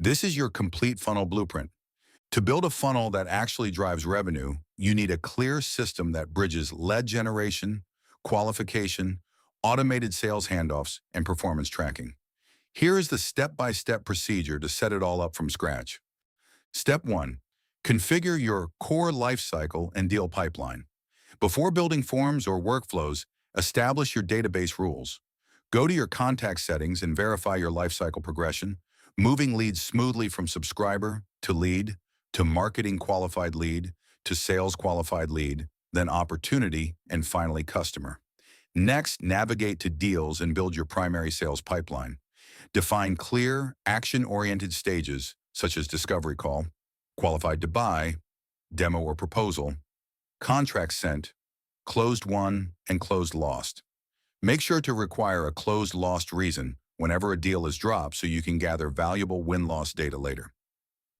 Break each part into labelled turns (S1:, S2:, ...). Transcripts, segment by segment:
S1: This is your complete funnel blueprint. To build a funnel that actually drives revenue, you need a clear system that bridges lead generation, qualification, automated sales handoffs, and performance tracking. Here is the step-by-step procedure to set it all up from scratch. Step 1. Configure your core lifecycle and deal pipeline. Before building forms or workflows, establish your database rules. Go to your contact settings and verify your lifecycle progression, moving leads smoothly from subscriber to lead, to marketing qualified lead, to sales qualified lead, then opportunity, and finally customer. Next, navigate to deals and build your primary sales pipeline. Define clear, action-oriented stages, such as discovery call, qualified to buy, demo or proposal, contract sent, closed won, and closed lost. Make sure to require a closed lost reason whenever a deal is dropped so you can gather valuable win-loss data later.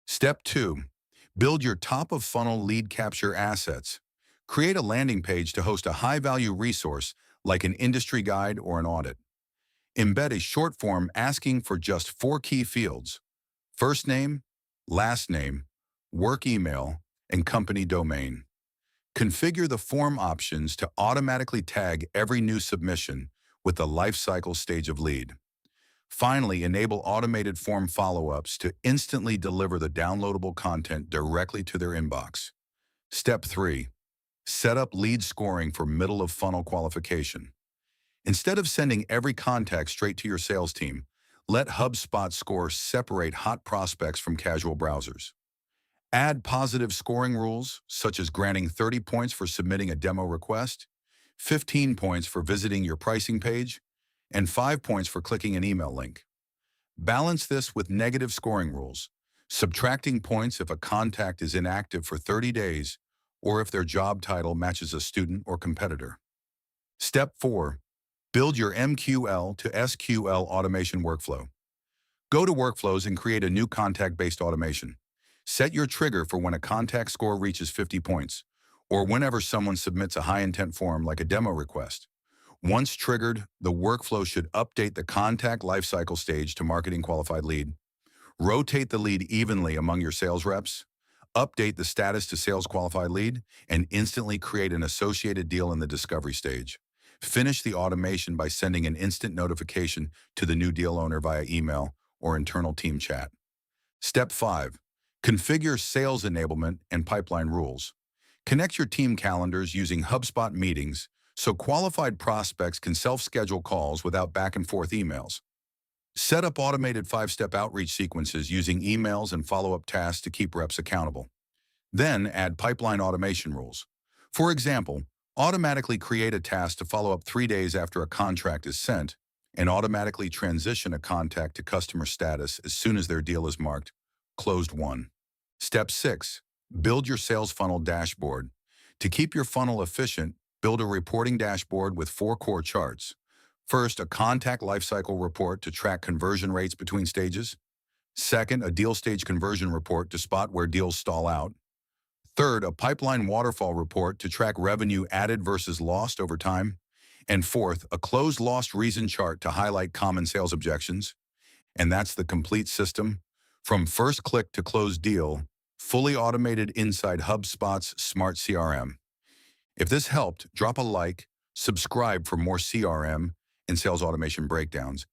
S1: Step 2. Build your top-of-funnel lead capture assets. Create a landing page to host a high-value resource like an industry guide or an audit. Embed a short form asking for just 4 key fields: first name, last name, work email, and company domain. Configure the form options to automatically tag every new submission with the lifecycle stage of lead. Finally, enable automated form follow-ups to instantly deliver the downloadable content directly to their inbox. Step 3. Set up lead scoring for middle-of-funnel qualification. Instead of sending every contact straight to your sales team, let HubSpot Score separate hot prospects from casual browsers. Add positive scoring rules, such as granting 30 points for submitting a demo request, 15 points for visiting your pricing page, and 5 points for clicking an email link. Balance this with negative scoring rules, subtracting points if a contact is inactive for 30 days or if their job title matches a student or competitor. Step 4. Build your MQL to SQL automation workflow. Go to Workflows and create a new contact-based automation. Set your trigger for when a contact score reaches 50 points, or whenever someone submits a high-intent form like a demo request. Once triggered, the workflow should update the contact lifecycle stage to marketing qualified lead, rotate the lead evenly among your sales reps, update the status to sales qualified lead, and instantly create an associated deal in the discovery stage. Finish the automation by sending an instant notification to the new deal owner via email or internal team chat. Step 5. Configure sales enablement and pipeline rules. Connect your team calendars using HubSpot meetings so qualified prospects can self-schedule calls without back-and-forth emails. Set up automated 5-step outreach sequences using emails and follow-up tasks to keep reps accountable. Then add pipeline automation rules. For example, automatically create a task to follow up 3 days after a contract is sent, and automatically transition a contact to customer status as soon as their deal is marked closed won. Step 6. Build your sales funnel dashboard. To keep your funnel efficient, build a reporting dashboard with 4 core charts. First, a contact lifecycle report to track conversion rates between stages. Second, a deal stage conversion report to spot where deals stall out. Third, a pipeline waterfall report to track revenue added versus lost over time. And fourth, a closed lost reason chart to highlight common sales objections. And that's the complete system. From first click to closed deal, fully automated inside HubSpot's Smart CRM. If this helped, drop a like, subscribe for more CRM and sales automation breakdowns,